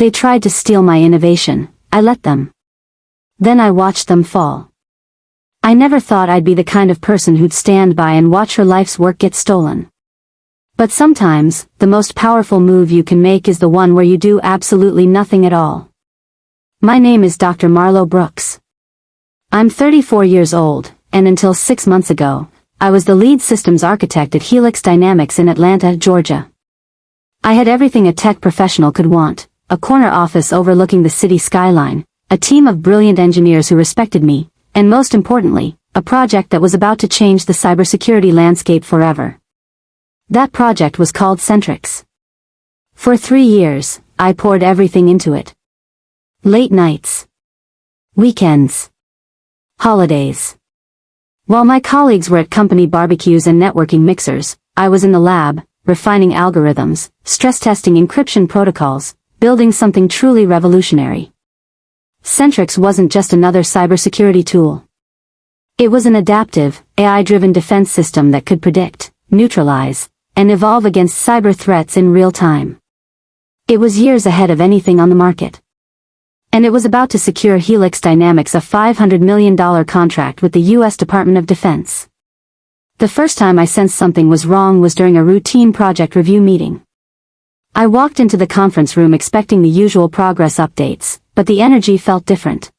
They tried to steal my innovation. I let them. Then I watched them fall. I never thought I'd be the kind of person who'd stand by and watch her life's work get stolen. But sometimes, the most powerful move you can make is the one where you do absolutely nothing at all. My name is Dr. Marlowe Brooks. I'm 34 years old, and until 6 months ago, I was the lead systems architect at Helix Dynamics in Atlanta, Georgia. I had everything a tech professional could want: a corner office overlooking the city skyline, a team of brilliant engineers who respected me, and most importantly, a project that was about to change the cybersecurity landscape forever. That project was called SENTRIX. For 3 years, I poured everything into it. Late nights, weekends, holidays. While my colleagues were at company barbecues and networking mixers, I was in the lab, refining algorithms, stress-testing encryption protocols, building something truly revolutionary. SENTRIX wasn't just another cybersecurity tool. It was an adaptive, AI-driven defense system that could predict, neutralize, and evolve against cyber threats in real time. It was years ahead of anything on the market. And it was about to secure Helix Dynamics a $500 million contract with the U.S. Department of Defense. The first time I sensed something was wrong was during a routine project review meeting. I walked into the conference room expecting the usual progress updates, but the energy felt different.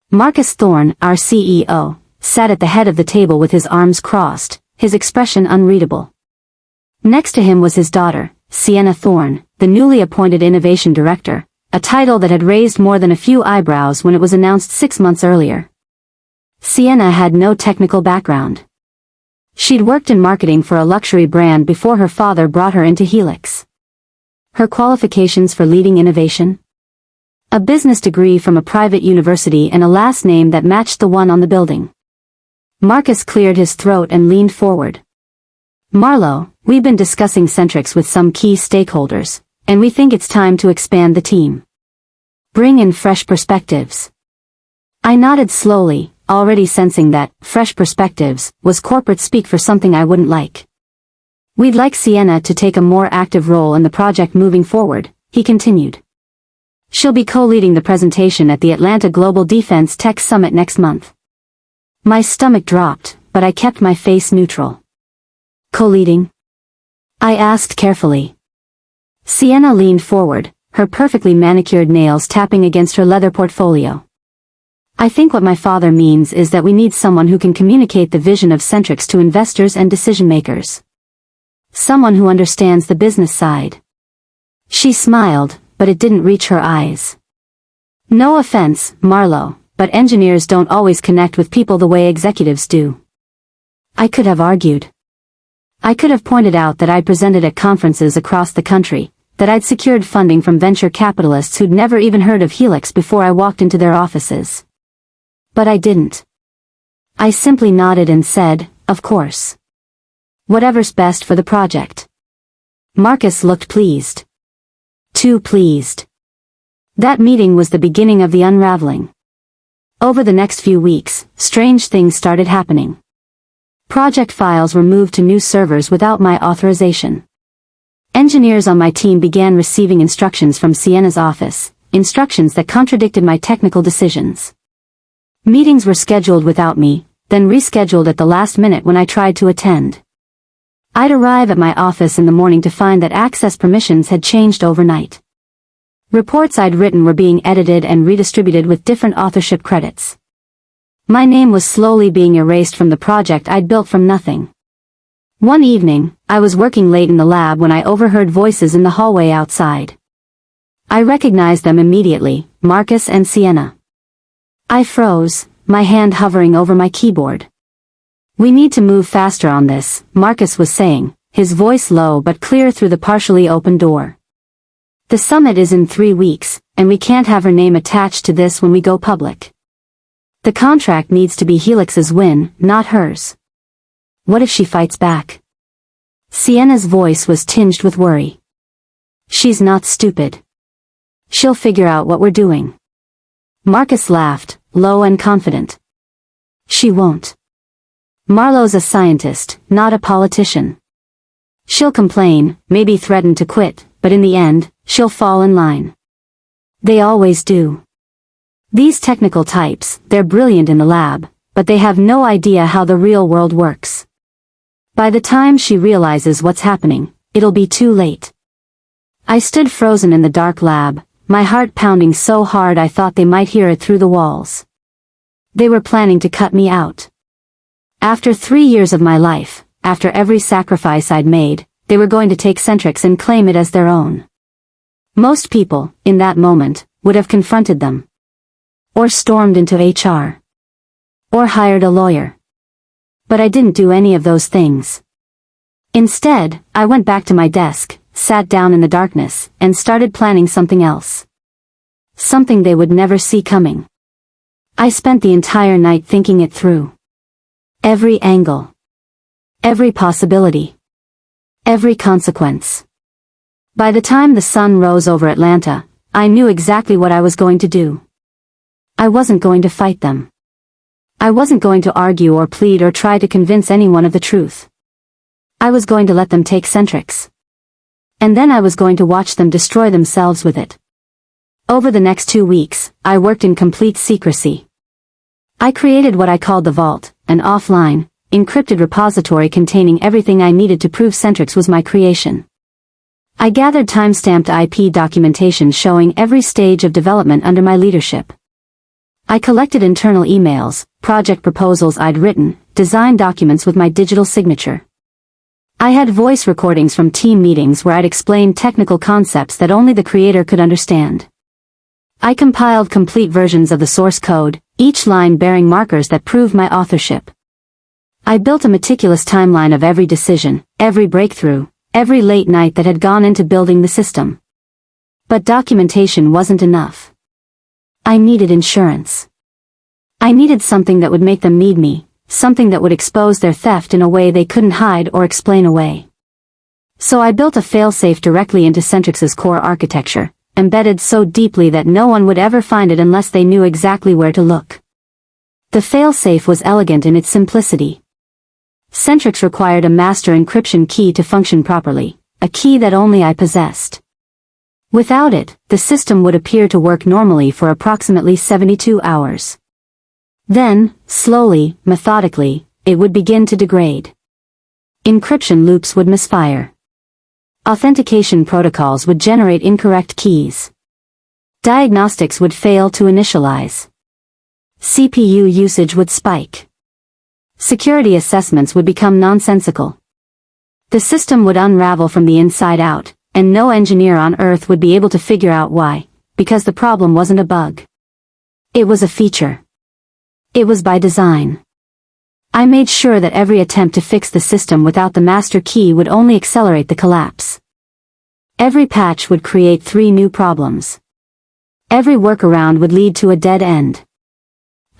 Thorne, our CEO, sat at the head of the table with his arms crossed, his expression unreadable. Next to him was his daughter, Sienna Thorne, the newly appointed Innovation Director, a title that had raised more than a few eyebrows when it was announced 6 months earlier. Sienna had no technical background. She'd worked in marketing for a luxury brand before her father brought her into Helix. Her qualifications for leading innovation? A business degree from a private university and a last name that matched the one on the building. Marcus cleared his throat and leaned forward. Marlowe, we've been discussing SENTRIX with some key stakeholders, and we think it's time to expand the team. Bring in fresh perspectives. I nodded slowly, already sensing that fresh perspectives was corporate speak for something I wouldn't like. We'd like Sienna to take a more active role in the project moving forward, he continued. She'll be co-leading the presentation at the Atlanta Global Defense Tech Summit next month. My stomach dropped, but I kept my face neutral. Co-leading? I asked carefully. Sienna leaned forward, her perfectly manicured nails tapping against her leather portfolio. I think what my father means is that we need someone who can communicate the vision of SENTRIX to investors and decision-makers. Someone who understands the business side. She smiled, but it didn't reach her eyes. No offense, Marlowe, but engineers don't always connect with people the way executives do. I could have argued. I could have pointed out that I'd presented at conferences across the country, that I'd secured funding from venture capitalists who'd never even heard of Helix before I walked into their offices. But I didn't. I simply nodded and said, of course. Whatever's best for the project. Marcus looked pleased. Too pleased. That meeting was the beginning of the unraveling. Over the next few weeks, strange things started happening. Project files were moved to new servers without my authorization. Engineers on my team began receiving instructions from Sienna's office, instructions that contradicted my technical decisions. Meetings were scheduled without me, then rescheduled at the last minute when I tried to attend. I'd arrive at my office in the morning to find that access permissions had changed overnight. Reports I'd written were being edited and redistributed with different authorship credits. My name was slowly being erased from the project I'd built from nothing. One evening, I was working late in the lab when I overheard voices in the hallway outside. I recognized them immediately, Marcus and Sienna. I froze, my hand hovering over my keyboard. We need to move faster on this, Marcus was saying, his voice low but clear through the partially open door. The summit is in 3 weeks, and we can't have her name attached to this when we go public. The contract needs to be Helix's win, not hers. What if she fights back? Sienna's voice was tinged with worry. She's not stupid. She'll figure out what we're doing. Marcus laughed, low and confident. She won't. Marlowe's a scientist, not a politician. She'll complain, maybe threaten to quit, but in the end, she'll fall in line. They always do. These technical types, they're brilliant in the lab, but they have no idea how the real world works. By the time she realizes what's happening, it'll be too late. I stood frozen in the dark lab, my heart pounding so hard I thought they might hear it through the walls. They were planning to cut me out. After 3 years of my life, after every sacrifice I'd made, they were going to take SENTRIX and claim it as their own. Most people, in that moment, would have confronted them. Or stormed into HR. Or hired a lawyer. But I didn't do any of those things. Instead, I went back to my desk, sat down in the darkness, and started planning something else. Something they would never see coming. I spent the entire night thinking it through. Every angle. Every possibility. Every consequence. By the time the sun rose over Atlanta, I knew exactly what I was going to do. I wasn't going to fight them. I wasn't going to argue or plead or try to convince anyone of the truth. I was going to let them take SENTRIX. And then I was going to watch them destroy themselves with it. Over the next 2 weeks, I worked in complete secrecy. I created what I called the Vault, an offline, encrypted repository containing everything I needed to prove SENTRIX was my creation. I gathered time-stamped IP documentation showing every stage of development under my leadership. I collected internal emails, project proposals I'd written, design documents with my digital signature. I had voice recordings from team meetings where I'd explained technical concepts that only the creator could understand. I compiled complete versions of the source code, each line bearing markers that proved my authorship. I built a meticulous timeline of every decision, every breakthrough, every late night that had gone into building the system. But documentation wasn't enough. I needed insurance. I needed something that would make them need me, something that would expose their theft in a way they couldn't hide or explain away. So I built a failsafe directly into SENTRIX's core architecture, embedded so deeply that no one would ever find it unless they knew exactly where to look. The failsafe was elegant in its simplicity. SENTRIX required a master encryption key to function properly, a key that only I possessed. Without it, the system would appear to work normally for approximately 72 hours. Then, slowly, methodically, it would begin to degrade. Encryption loops would misfire. Authentication protocols would generate incorrect keys. Diagnostics would fail to initialize. CPU usage would spike. Security assessments would become nonsensical. The system would unravel from the inside out, and no engineer on Earth would be able to figure out why, because the problem wasn't a bug. It was a feature. It was by design. I made sure that every attempt to fix the system without the master key would only accelerate the collapse. Every patch would create 3 new problems. Every workaround would lead to a dead end.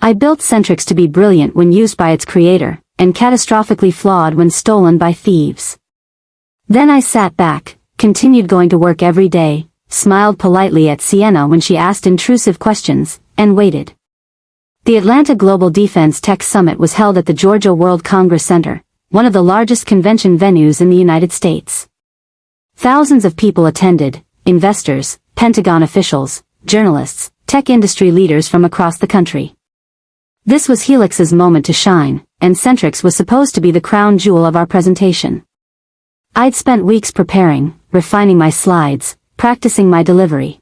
I built SENTRIX to be brilliant when used by its creator, and catastrophically flawed when stolen by thieves. Then I sat back, continued going to work every day, smiled politely at Sienna when she asked intrusive questions, and waited. The Atlanta Global Defense Tech Summit was held at the Georgia World Congress Center, one of the largest convention venues in the United States. Thousands of people attended, investors, Pentagon officials, journalists, tech industry leaders from across the country. This was Helix's moment to shine, and SENTRIX was supposed to be the crown jewel of our presentation. I'd spent weeks preparing, refining my slides, practicing my delivery.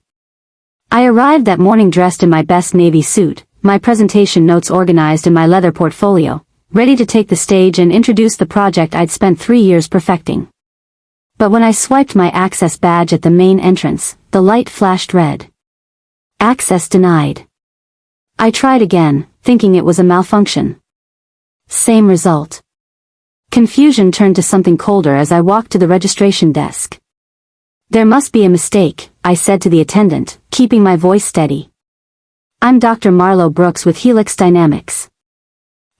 I arrived that morning dressed in my best navy suit, my presentation notes organized in my leather portfolio, ready to take the stage and introduce the project I'd spent 3 years perfecting. But when I swiped my access badge at the main entrance, the light flashed red. Access denied. I tried again, thinking it was a malfunction. Same result. Confusion turned to something colder as I walked to the registration desk. There must be a mistake, I said to the attendant, keeping my voice steady. I'm Dr. Marlowe Brooks with Helix Dynamics.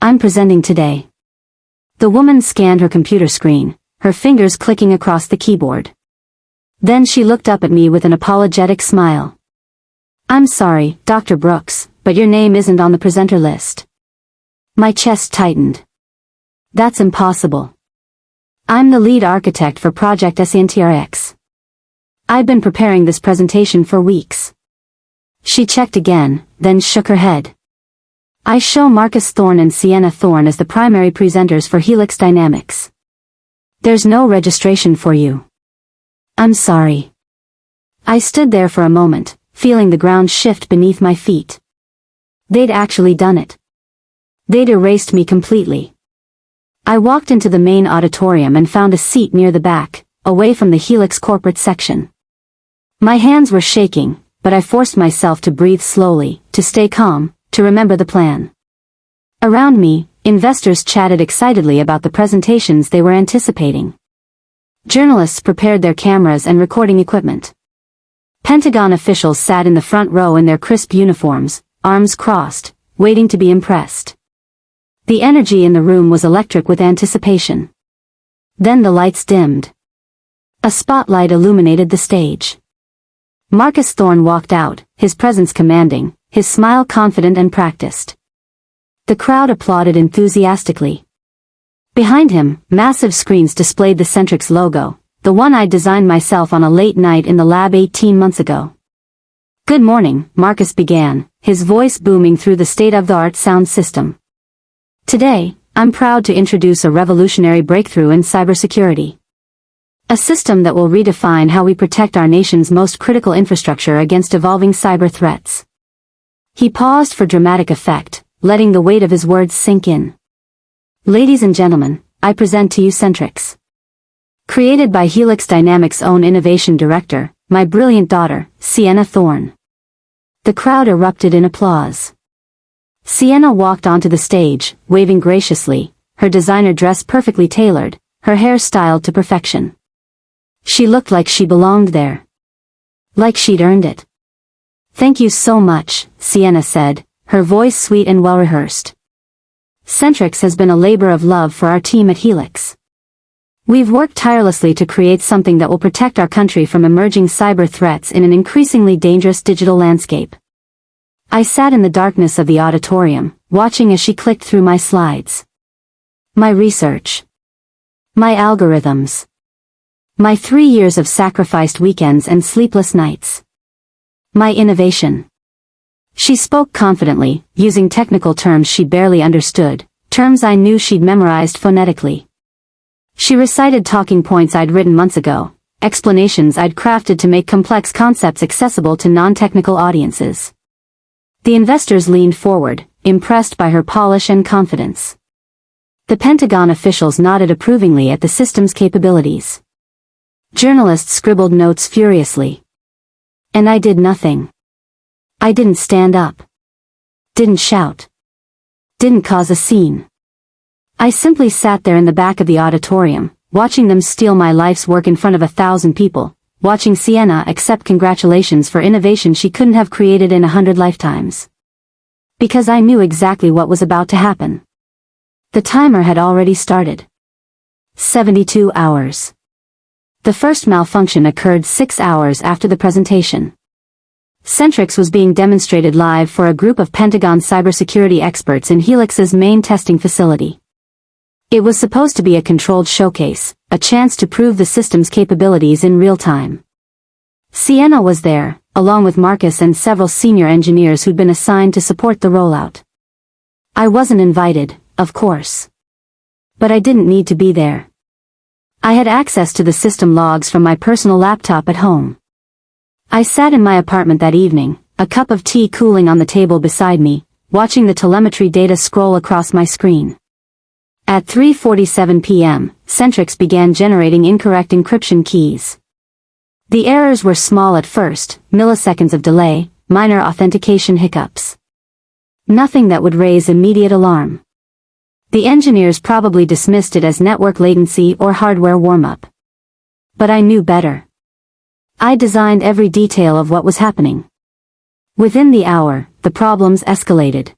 I'm presenting today. The woman scanned her computer screen, her fingers clicking across the keyboard. Then she looked up at me with an apologetic smile. I'm sorry, Dr. Brooks, but your name isn't on the presenter list. My chest tightened. That's impossible. I'm the lead architect for Project SENTRIX. I've been preparing this presentation for weeks. She checked again, then shook her head. I show Marcus Thorne and Sienna Thorne as the primary presenters for Helix Dynamics. There's no registration for you. I'm sorry. I stood there for a moment, feeling the ground shift beneath my feet. They'd actually done it. They'd erased me completely. I walked into the main auditorium and found a seat near the back, away from the Helix corporate section. My hands were shaking, but I forced myself to breathe slowly, to stay calm, to remember the plan. Around me, investors chatted excitedly about the presentations they were anticipating. Journalists prepared their cameras and recording equipment. Pentagon officials sat in the front row in their crisp uniforms, arms crossed, waiting to be impressed. The energy in the room was electric with anticipation. Then the lights dimmed. A spotlight illuminated the stage. Marcus Thorne walked out, his presence commanding, his smile confident and practiced. The crowd applauded enthusiastically. Behind him, massive screens displayed the SENTRIX logo, the one I'd designed myself on a late night in the lab 18 months ago. Good morning, Marcus began, his voice booming through the state-of-the-art sound system. Today, I'm proud to introduce a revolutionary breakthrough in cybersecurity. A system that will redefine how we protect our nation's most critical infrastructure against evolving cyber threats. He paused for dramatic effect, letting the weight of his words sink in. Ladies and gentlemen, I present to you SENTRIX. Created by Helix Dynamics' own innovation director, my brilliant daughter, Sienna Thorne. The crowd erupted in applause. Sienna walked onto the stage, waving graciously, her designer dress perfectly tailored, her hair styled to perfection. She looked like she belonged there. Like she'd earned it. Thank you so much, Sienna said, her voice sweet and well-rehearsed. SENTRIX has been a labor of love for our team at Helix. We've worked tirelessly to create something that will protect our country from emerging cyber threats in an increasingly dangerous digital landscape. I sat in the darkness of the auditorium, watching as she clicked through my slides. My research. My algorithms. My 3 years of sacrificed weekends and sleepless nights. My innovation. She spoke confidently, using technical terms she barely understood, terms I knew she'd memorized phonetically. She recited talking points I'd written months ago, explanations I'd crafted to make complex concepts accessible to non-technical audiences. The investors leaned forward, impressed by her polish and confidence. The Pentagon officials nodded approvingly at the system's capabilities. Journalists scribbled notes furiously. And I did nothing. I didn't stand up. Didn't shout. Didn't cause a scene. I simply sat there in the back of the auditorium, watching them steal my life's work in front of 1,000 people, watching Sienna accept congratulations for innovation she couldn't have created in 100 lifetimes. Because I knew exactly what was about to happen. The timer had already started. 72 hours. The first malfunction occurred 6 hours after the presentation. SENTRIX was being demonstrated live for a group of Pentagon cybersecurity experts in Helix's main testing facility. It was supposed to be a controlled showcase, a chance to prove the system's capabilities in real time. Sienna was there, along with Marcus and several senior engineers who'd been assigned to support the rollout. I wasn't invited, of course. But I didn't need to be there. I had access to the system logs from my personal laptop at home. I sat in my apartment that evening, a cup of tea cooling on the table beside me, watching the telemetry data scroll across my screen. At 3:47 p.m., SENTRIX began generating incorrect encryption keys. The errors were small at first, milliseconds of delay, minor authentication hiccups. Nothing that would raise immediate alarm. The engineers probably dismissed it as network latency or hardware warm-up. But I knew better. I designed every detail of what was happening. Within the hour, the problems escalated.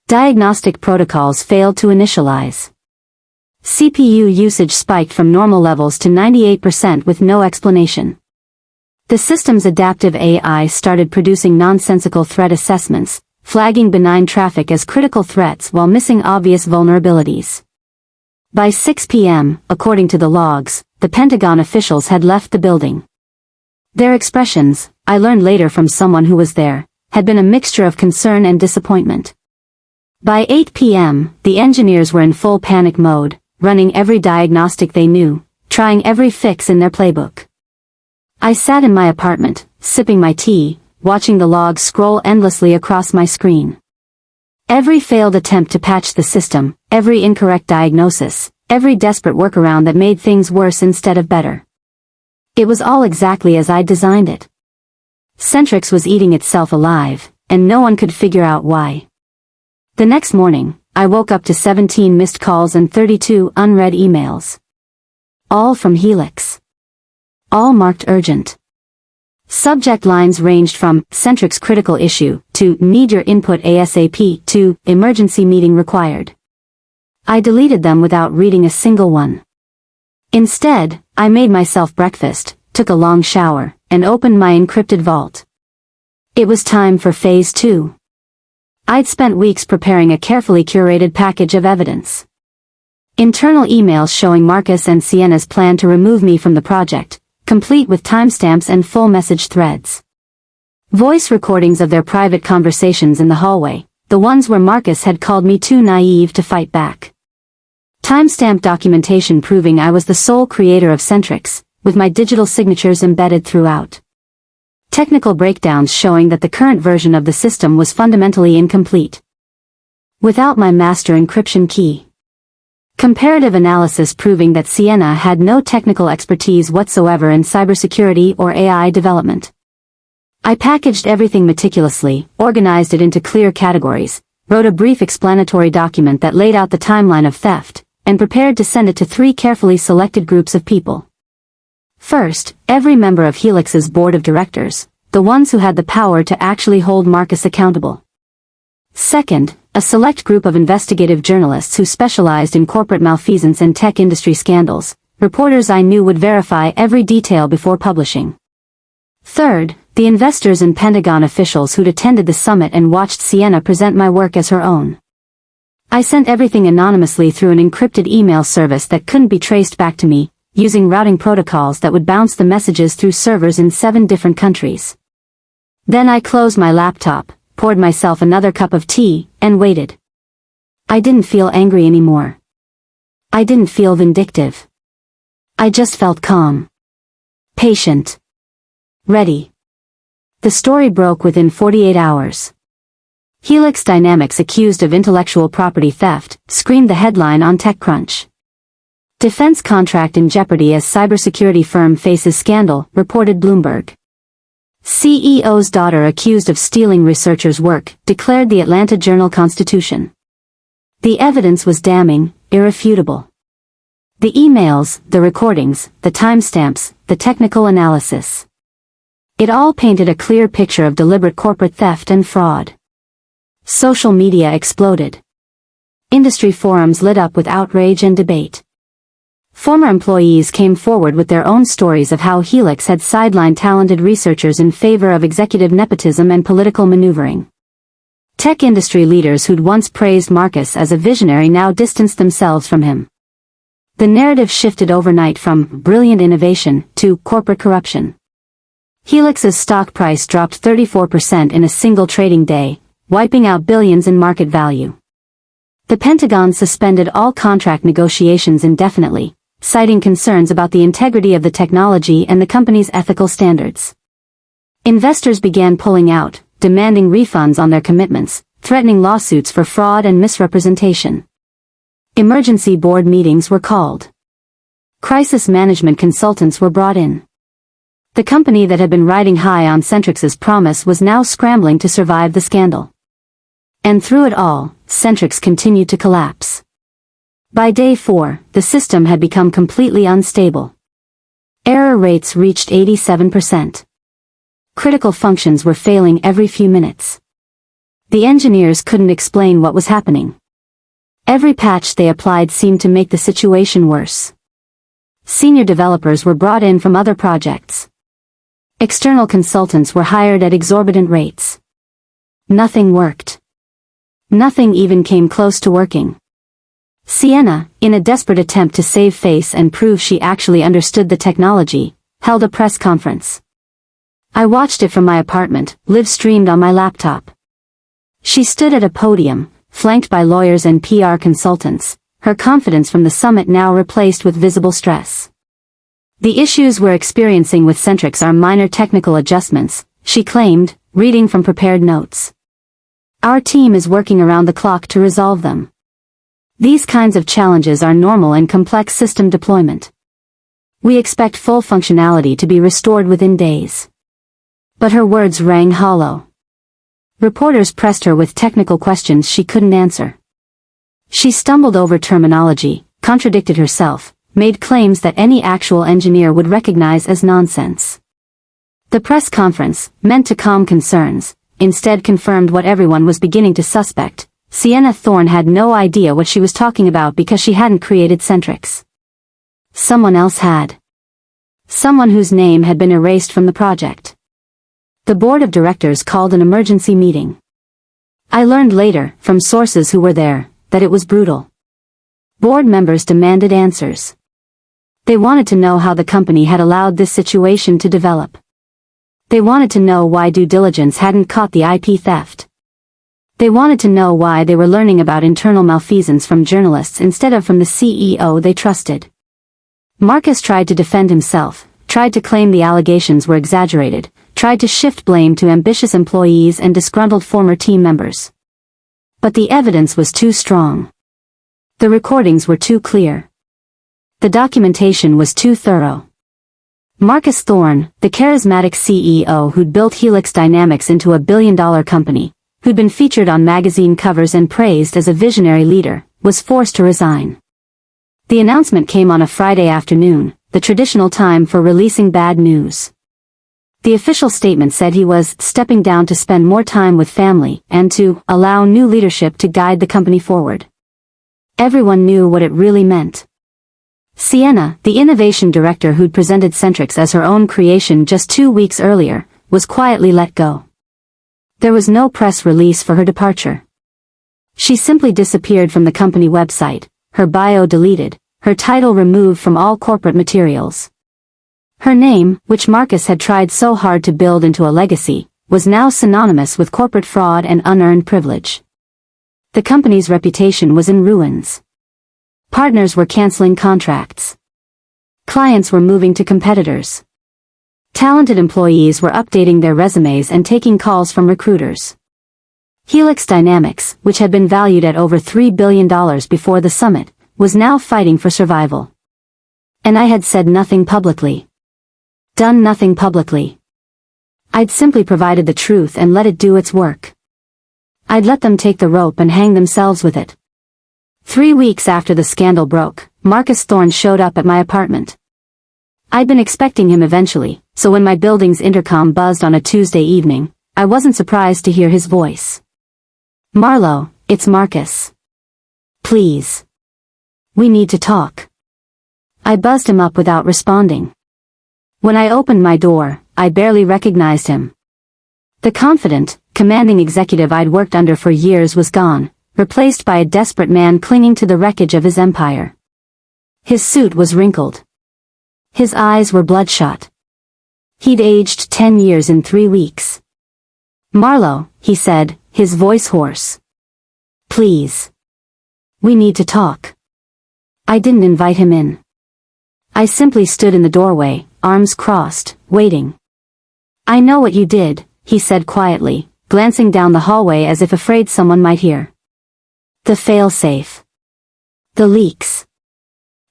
Diagnostic protocols failed to initialize. CPU usage spiked from normal levels to 98% with no explanation. The system's adaptive AI started producing nonsensical threat assessments, flagging benign traffic as critical threats while missing obvious vulnerabilities. By 6 p.m., according to the logs, the Pentagon officials had left the building. Their expressions, I learned later from someone who was there, had been a mixture of concern and disappointment. By 8 p.m., the engineers were in full panic mode, running every diagnostic they knew, trying every fix in their playbook. I sat in my apartment, sipping my tea, watching the logs scroll endlessly across my screen. Every failed attempt to patch the system, every incorrect diagnosis, every desperate workaround that made things worse instead of better. It was all exactly as I'd designed it. SENTRIX was eating itself alive, and no one could figure out why. The next morning, I woke up to 17 missed calls and 32 unread emails. All from Helix. All marked urgent. Subject lines ranged from SENTRIX critical issue to need your input ASAP to emergency meeting required. I deleted them without reading a single one. Instead, I made myself breakfast, took a long shower, and opened my encrypted vault. It was time for phase 2. I'd spent weeks preparing a carefully curated package of evidence. Internal emails showing Marcus and Sienna's plan to remove me from the project, complete with timestamps and full message threads. Voice recordings of their private conversations in the hallway, the ones where Marcus had called me too naive to fight back. Timestamp documentation proving I was the sole creator of SENTRIX, with my digital signatures embedded throughout. Technical breakdowns showing that the current version of the system was fundamentally incomplete. Without my master encryption key. Comparative analysis proving that Sienna had no technical expertise whatsoever in cybersecurity or AI development. I packaged everything meticulously, organized it into clear categories, wrote a brief explanatory document that laid out the timeline of theft, and prepared to send it to 3 carefully selected groups of people. First, every member of Helix's board of directors, the ones who had the power to actually hold Marcus accountable. Second, a select group of investigative journalists who specialized in corporate malfeasance and tech industry scandals, reporters I knew would verify every detail before publishing. Third, the investors and Pentagon officials who'd attended the summit and watched Sienna present my work as her own. I sent everything anonymously through an encrypted email service that couldn't be traced back to me, using routing protocols that would bounce the messages through servers in 7 different countries. Then I closed my laptop, poured myself another cup of tea, and waited. I didn't feel angry anymore. I didn't feel vindictive. I just felt calm. Patient. Ready. The story broke within 48 hours. Helix Dynamics accused of intellectual property theft, screamed the headline on TechCrunch. Defense contract in jeopardy as cybersecurity firm faces scandal, reported Bloomberg. CEO's daughter accused of stealing researchers' work, declared the Atlanta Journal-Constitution. The evidence was damning, irrefutable. The emails, the recordings, the timestamps, the technical analysis. It all painted a clear picture of deliberate corporate theft and fraud. Social media exploded. Industry forums lit up with outrage and debate. Former employees came forward with their own stories of how Helix had sidelined talented researchers in favor of executive nepotism and political maneuvering. Tech industry leaders who'd once praised Marcus as a visionary now distanced themselves from him. The narrative shifted overnight from brilliant innovation to corporate corruption. Helix's stock price dropped 34% in a single trading day, wiping out billions in market value. The Pentagon suspended all contract negotiations indefinitely, citing concerns about the integrity of the technology and the company's ethical standards. Investors began pulling out, demanding refunds on their commitments, threatening lawsuits for fraud and misrepresentation. Emergency board meetings were called. Crisis management consultants were brought in. The company that had been riding high on SENTRIX's promise was now scrambling to survive the scandal. And through it all, SENTRIX continued to collapse. By day 4, the system had become completely unstable. Error rates reached 87%. Critical functions were failing every few minutes. The engineers couldn't explain what was happening. Every patch they applied seemed to make the situation worse. Senior developers were brought in from other projects. External consultants were hired at exorbitant rates. Nothing worked. Nothing even came close to working. Sienna, in a desperate attempt to save face and prove she actually understood the technology, held a press conference. I watched it from my apartment, live streamed on my laptop. She stood at a podium, flanked by lawyers and PR consultants, her confidence from the summit now replaced with visible stress. The issues we're experiencing with SENTRIX are minor technical adjustments, she claimed, reading from prepared notes. Our team is working around the clock to resolve them. These kinds of challenges are normal in complex system deployment. We expect full functionality to be restored within days. But her words rang hollow. Reporters pressed her with technical questions she couldn't answer. She stumbled over terminology, contradicted herself, made claims that any actual engineer would recognize as nonsense. The press conference, meant to calm concerns, instead confirmed what everyone was beginning to suspect. Sienna Thorne had no idea what she was talking about because she hadn't created SENTRIX. Someone else had. Someone whose name had been erased from the project. The board of directors called an emergency meeting. I learned later, from sources who were there, that it was brutal. Board members demanded answers. They wanted to know how the company had allowed this situation to develop. They wanted to know why due diligence hadn't caught the IP theft. They wanted to know why they were learning about internal malfeasance from journalists instead of from the CEO they trusted. Marcus tried to defend himself, tried to claim the allegations were exaggerated, tried to shift blame to ambitious employees and disgruntled former team members. But the evidence was too strong. The recordings were too clear. The documentation was too thorough. Marcus Thorne, the charismatic CEO who'd built Helix Dynamics into a billion-dollar company, who'd been featured on magazine covers and praised as a visionary leader, was forced to resign. The announcement came on a Friday afternoon, the traditional time for releasing bad news. The official statement said he was stepping down to spend more time with family and to allow new leadership to guide the company forward. Everyone knew what it really meant. Sienna, the innovation director who'd presented SENTRIX as her own creation just 2 weeks earlier, was quietly let go. There was no press release for her departure. She simply disappeared from the company website, her bio deleted, her title removed from all corporate materials. Her name, which Marcus had tried so hard to build into a legacy, was now synonymous with corporate fraud and unearned privilege. The company's reputation was in ruins. Partners were canceling contracts. Clients were moving to competitors. Talented employees were updating their resumes and taking calls from recruiters. Helix Dynamics, which had been valued at over $3 billion before the summit, was now fighting for survival. And I had said nothing publicly. Done nothing publicly. I'd simply provided the truth and let it do its work. I'd let them take the rope and hang themselves with it. 3 weeks after the scandal broke, Marcus Thorne showed up at my apartment. I'd been expecting him eventually, so when my building's intercom buzzed on a Tuesday evening, I wasn't surprised to hear his voice. "Marlowe, it's Marcus. Please. We need to talk." I buzzed him up without responding. When I opened my door, I barely recognized him. The confident, commanding executive I'd worked under for years was gone, replaced by a desperate man clinging to the wreckage of his empire. His suit was wrinkled. His eyes were bloodshot. He'd aged 10 years in 3 weeks. "Marlowe," he said, his voice hoarse. "Please. We need to talk." I didn't invite him in. I simply stood in the doorway, arms crossed, waiting. "I know what you did," he said quietly, glancing down the hallway as if afraid someone might hear. "The failsafe. The leaks.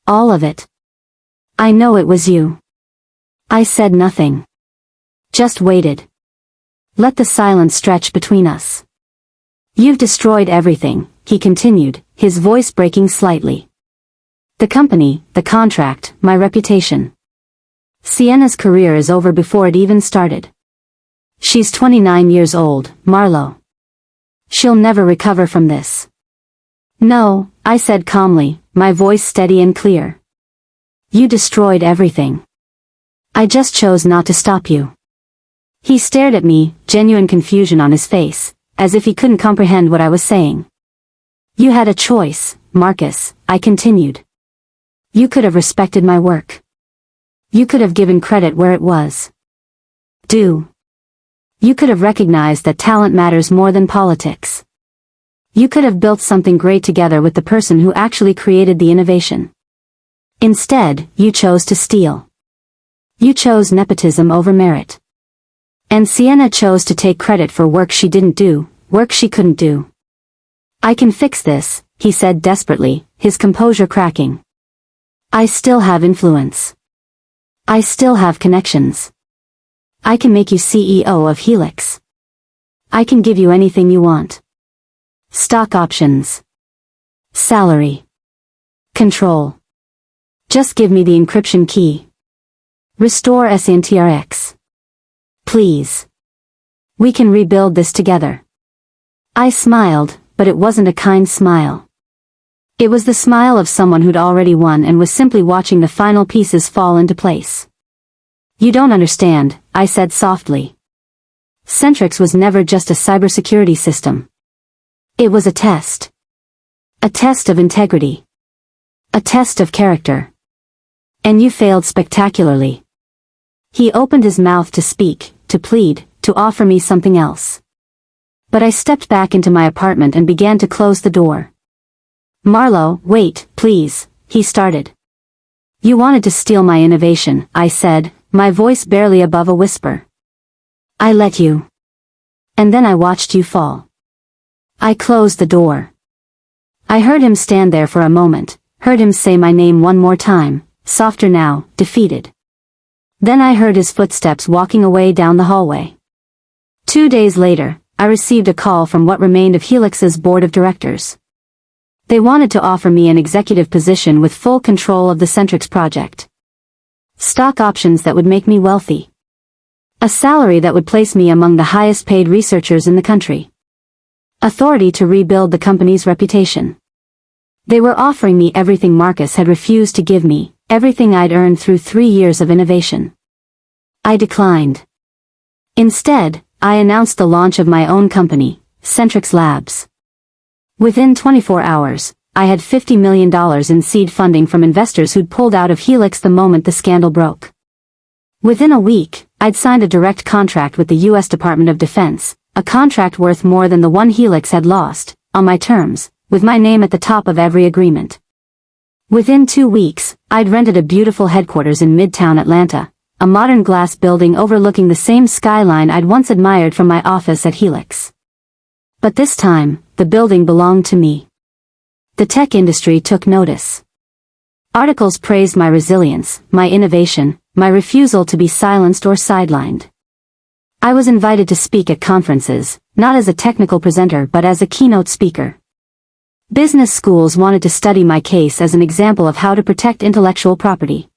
All of it. I know it was you." I said nothing. Just waited. Let the silence stretch between us. "You've destroyed everything," he continued, his voice breaking slightly. "The company, the contract, my reputation. Sienna's career is over before it even started. She's 29 years old, Marlowe. She'll never recover from this." "No," I said calmly, my voice steady and clear. "You destroyed everything. I just chose not to stop you." He stared at me, genuine confusion on his face, as if he couldn't comprehend what I was saying. "You had a choice, Marcus," I continued. "You could have respected my work. You could have given credit where it was due. You could have recognized that talent matters more than politics. You could have built something great together with the person who actually created the innovation. Instead, you chose to steal. You chose nepotism over merit. And Sienna chose to take credit for work she didn't do, work she couldn't do. I can fix this, he said desperately, his composure cracking. I still have influence. I still have connections. I can make you CEO of Helix. I can give you anything you want. Stock options. Salary. Control. Just give me the encryption key. Restore SENTRIX. Please. We can rebuild this together. I smiled, but it wasn't a kind smile. It was the smile of someone who'd already won and was simply watching the final pieces fall into place. You don't understand, I said softly. SENTRIX was never just a cybersecurity system. It was a test. A test of integrity. A test of character. And you failed spectacularly. He opened his mouth to speak, to plead, to offer me something else. But I stepped back into my apartment and began to close the door. Marlowe, wait, please, he started. You wanted to steal my innovation, I said, my voice barely above a whisper. I let you. And then I watched you fall. I closed the door. I heard him stand there for a moment, heard him say my name one more time, softer now, defeated. Then I heard his footsteps walking away down the hallway. 2 days later, I received a call from what remained of Helix's board of directors. They wanted to offer me an executive position with full control of the SENTRIX project. Stock options that would make me wealthy. A salary that would place me among the highest paid researchers in the country. Authority to rebuild the company's reputation. They were offering me everything Marcus had refused to give me, everything I'd earned through 3 years of innovation. I declined. Instead, I announced the launch of my own company, SENTRIX Labs. Within 24 hours, I had $50 million in seed funding from investors who'd pulled out of Helix the moment the scandal broke. Within a week, I'd signed a direct contract with the U.S. Department of Defense, a contract worth more than the one Helix had lost, on my terms, with my name at the top of every agreement. Within 2 weeks, I'd rented a beautiful headquarters in Midtown Atlanta, a modern glass building overlooking the same skyline I'd once admired from my office at Helix. But this time, the building belonged to me. The tech industry took notice. Articles praised my resilience, my innovation, my refusal to be silenced or sidelined. I was invited to speak at conferences, not as a technical presenter but as a keynote speaker. Business schools wanted to study my case as an example of how to protect intellectual property.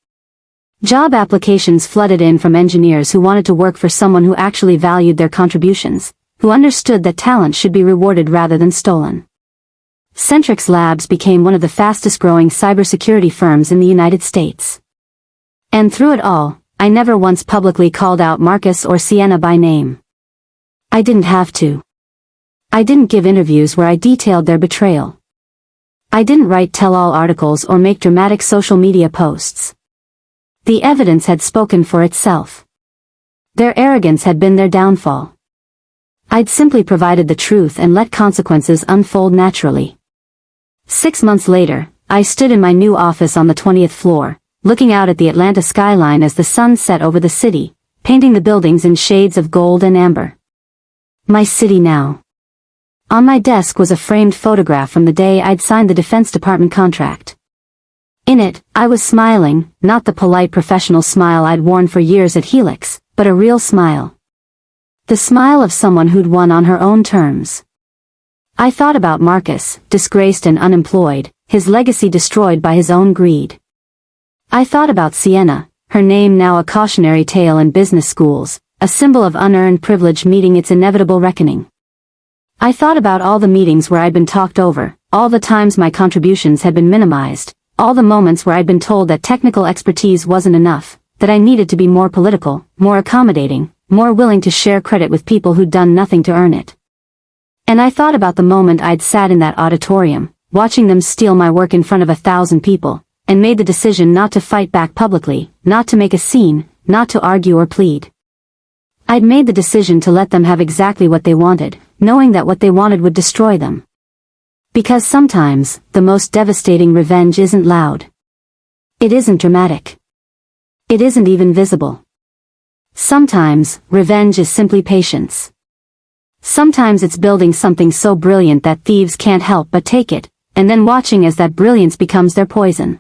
Job applications flooded in from engineers who wanted to work for someone who actually valued their contributions, who understood that talent should be rewarded rather than stolen. SENTRIX Labs became one of the fastest-growing cybersecurity firms in the United States. And through it all, I never once publicly called out Marcus or Sienna by name. I didn't have to. I didn't give interviews where I detailed their betrayal. I didn't write tell-all articles or make dramatic social media posts. The evidence had spoken for itself. Their arrogance had been their downfall. I'd simply provided the truth and let consequences unfold naturally. 6 months later, I stood in my new office on the 20th floor, looking out at the Atlanta skyline as the sun set over the city, painting the buildings in shades of gold and amber. My city now. On my desk was a framed photograph from the day I'd signed the Defense Department contract. In it, I was smiling, not the polite professional smile I'd worn for years at Helix, but a real smile. The smile of someone who'd won on her own terms. I thought about Marcus, disgraced and unemployed, his legacy destroyed by his own greed. I thought about Sienna, her name now a cautionary tale in business schools, a symbol of unearned privilege meeting its inevitable reckoning. I thought about all the meetings where I'd been talked over, all the times my contributions had been minimized, all the moments where I'd been told that technical expertise wasn't enough, that I needed to be more political, more accommodating, more willing to share credit with people who'd done nothing to earn it. And I thought about the moment I'd sat in that auditorium, watching them steal my work in front of 1,000 people, and made the decision not to fight back publicly, not to make a scene, not to argue or plead. I'd made the decision to let them have exactly what they wanted, knowing that what they wanted would destroy them. Because sometimes, the most devastating revenge isn't loud. It isn't dramatic. It isn't even visible. Sometimes, revenge is simply patience. Sometimes it's building something so brilliant that thieves can't help but take it, and then watching as that brilliance becomes their poison.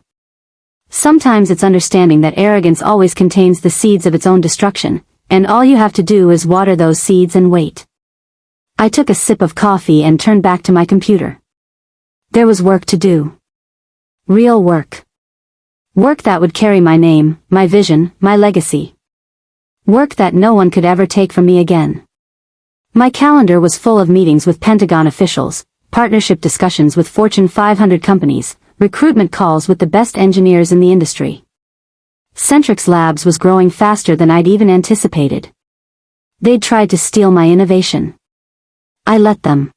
Sometimes it's understanding that arrogance always contains the seeds of its own destruction, and all you have to do is water those seeds and wait. I took a sip of coffee and turned back to my computer. There was work to do. Real work. Work that would carry my name, my vision, my legacy. Work that no one could ever take from me again. My calendar was full of meetings with Pentagon officials, partnership discussions with Fortune 500 companies, recruitment calls with the best engineers in the industry. SENTRIX Labs was growing faster than I'd even anticipated. They'd tried to steal my innovation. I let them.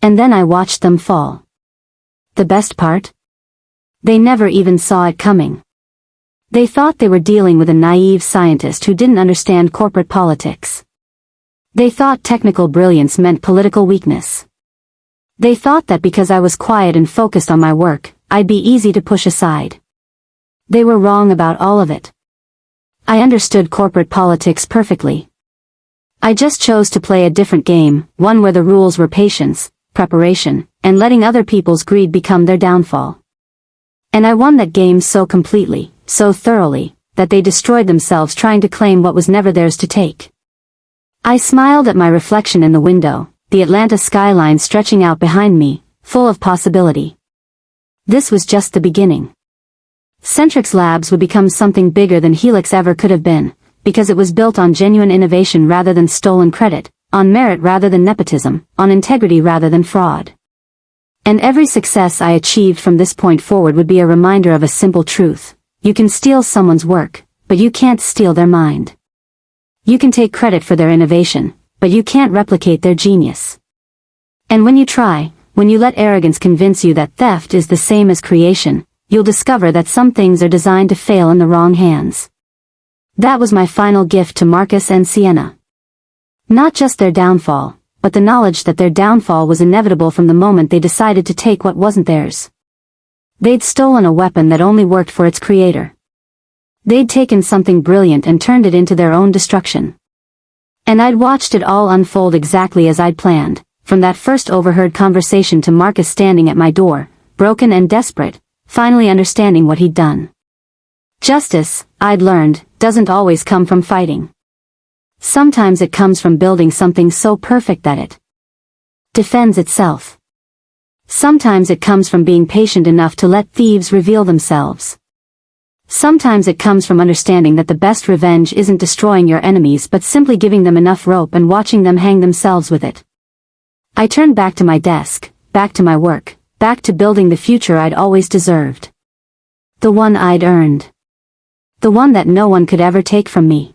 And then I watched them fall. The best part? They never even saw it coming. They thought they were dealing with a naive scientist who didn't understand corporate politics. They thought technical brilliance meant political weakness. They thought that because I was quiet and focused on my work, I'd be easy to push aside. They were wrong about all of it. I understood corporate politics perfectly. I just chose to play a different game, one where the rules were patience, preparation, and letting other people's greed become their downfall. And I won that game so completely, so thoroughly, that they destroyed themselves trying to claim what was never theirs to take. I smiled at my reflection in the window, the Atlanta skyline stretching out behind me, full of possibility. This was just the beginning. SENTRIX Labs would become something bigger than Helix ever could have been, because it was built on genuine innovation rather than stolen credit, on merit rather than nepotism, on integrity rather than fraud. And every success I achieved from this point forward would be a reminder of a simple truth. You can steal someone's work, but you can't steal their mind. You can take credit for their innovation, but you can't replicate their genius. And when you try, when you let arrogance convince you that theft is the same as creation, you'll discover that some things are designed to fail in the wrong hands. That was my final gift to Marcus and Sienna. Not just their downfall, but the knowledge that their downfall was inevitable from the moment they decided to take what wasn't theirs. They'd stolen a weapon that only worked for its creator. They'd taken something brilliant and turned it into their own destruction. And I'd watched it all unfold exactly as I'd planned, from that first overheard conversation to Marcus standing at my door, broken and desperate, finally understanding what he'd done. Justice, I'd learned, doesn't always come from fighting. Sometimes it comes from building something so perfect that it defends itself. Sometimes it comes from being patient enough to let thieves reveal themselves. Sometimes it comes from understanding that the best revenge isn't destroying your enemies but simply giving them enough rope and watching them hang themselves with it. I turned back to my desk, back to my work, back to building the future I'd always deserved. The one I'd earned. The one that no one could ever take from me.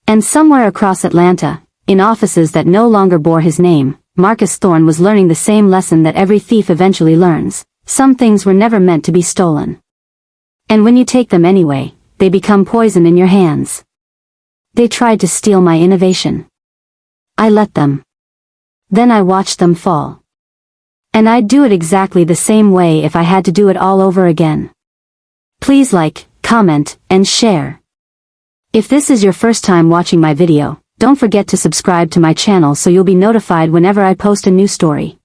And somewhere across Atlanta, in offices that no longer bore his name, Marcus Thorne was learning the same lesson that every thief eventually learns. Some things were never meant to be stolen. And when you take them anyway, they become poison in your hands. They tried to steal my innovation. I let them. Then I watched them fall. And I'd do it exactly the same way if I had to do it all over again. Please like, comment, and share. If this is your first time watching my video, don't forget to subscribe to my channel so you'll be notified whenever I post a new story.